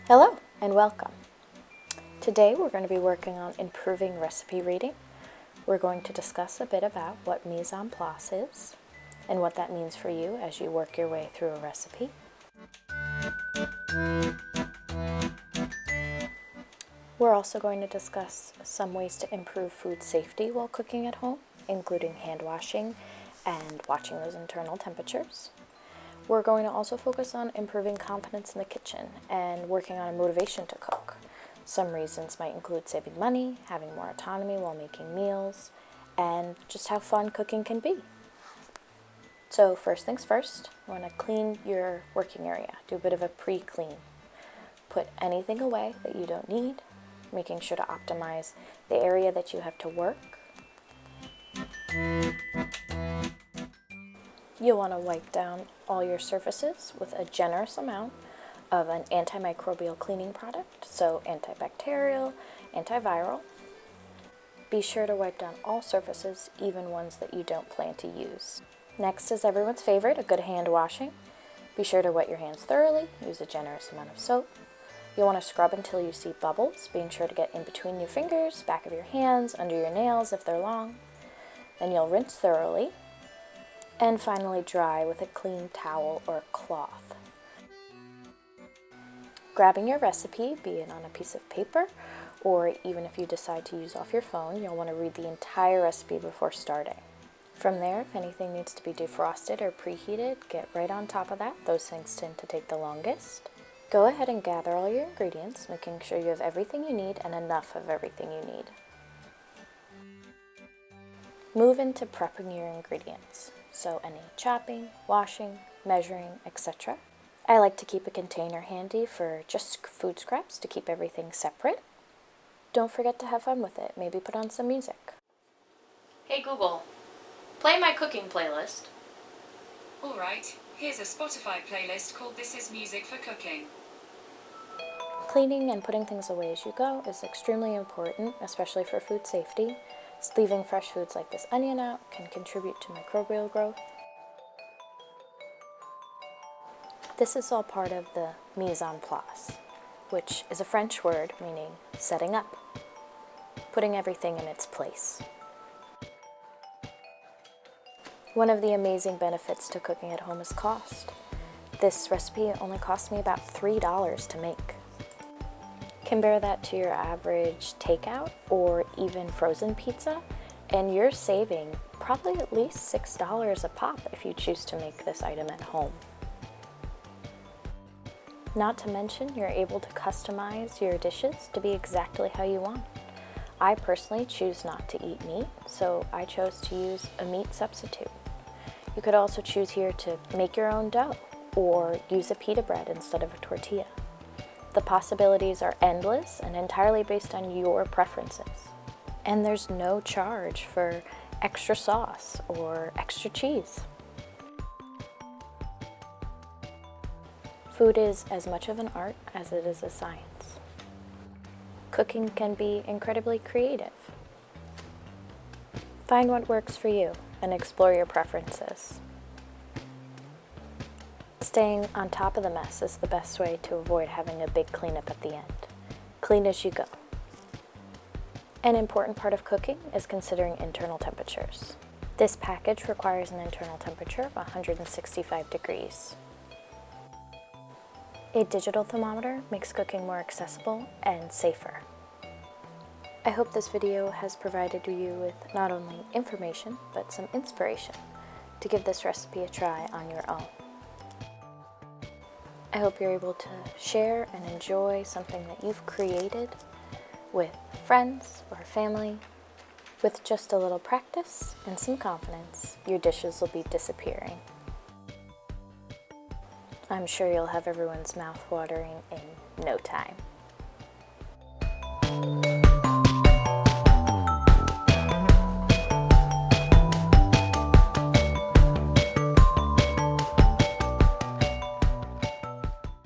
Hello and welcome. Today we're going to be working on improving recipe reading. We're going to discuss a bit about what mise en place is and what that means for you as you work your way through a recipe. We're also going to discuss some ways to improve food safety while cooking at home, including hand washing and watching those internal temperatures. We're going to also focus on improving confidence in the kitchen and working on a motivation to cook. Some reasons might include saving money, having more autonomy while making meals, and just how fun cooking can be. So first things first, you want to clean your working area. Do a bit of a pre-clean. Put anything away that you don't need, making sure to optimize the area that you have to work. You'll want to wipe down all your surfaces with a generous amount of an antimicrobial cleaning product, so antibacterial, antiviral. Be sure to wipe down all surfaces, even ones that you don't plan to use. Next is everyone's favorite, a good hand washing. Be sure to wet your hands thoroughly, use a generous amount of soap. You'll want to scrub until you see bubbles, being sure to get in between your fingers, back of your hands, under your nails if they're long. Then you'll rinse thoroughly. And finally dry with a clean towel or cloth. Grabbing your recipe, be it on a piece of paper, or even if you decide to use off your phone, you'll want to read the entire recipe before starting. From there, if anything needs to be defrosted or preheated, get right on top of that. Those things tend to take the longest. Go ahead and gather all your ingredients, making sure you have everything you need and enough of everything you need. Move into prepping your ingredients. So any chopping, washing, measuring, etc. I like to keep a container handy for just food scraps to keep everything separate. Don't forget to have fun with it. Maybe put on some music. Hey Google, play my cooking playlist. Alright, here's a Spotify playlist called This Is Music for Cooking. Cleaning and putting things away as you go is extremely important, especially for food safety. Leaving fresh foods like this onion out can contribute to microbial growth. This is all part of the mise en place, which is a French word meaning setting up, putting everything in its place. One of the amazing benefits to cooking at home is cost. This recipe only cost me about $3 to make. Compare that to your average takeout or even frozen pizza, and you're saving probably at least $6 a pop if you choose to make this item at home. Not to mention, you're able to customize your dishes to be exactly how you want. I personally choose not to eat meat, so I chose to use a meat substitute. You could also choose here to make your own dough or use a pita bread instead of a tortilla. The possibilities are endless and entirely based on your preferences. And there's no charge for extra sauce or extra cheese. Food is as much of an art as it is a science. Cooking can be incredibly creative. Find what works for you and explore your preferences. Staying on top of the mess is the best way to avoid having a big cleanup at the end. Clean as you go. An important part of cooking is considering internal temperatures. This package requires an internal temperature of 165 degrees. A digital thermometer makes cooking more accessible and safer. I hope this video has provided you with not only information, but some inspiration to give this recipe a try on your own. I hope you're able to share and enjoy something that you've created with friends or family. With just a little practice and some confidence, your dishes will be disappearing. I'm sure you'll have everyone's mouth watering in no time.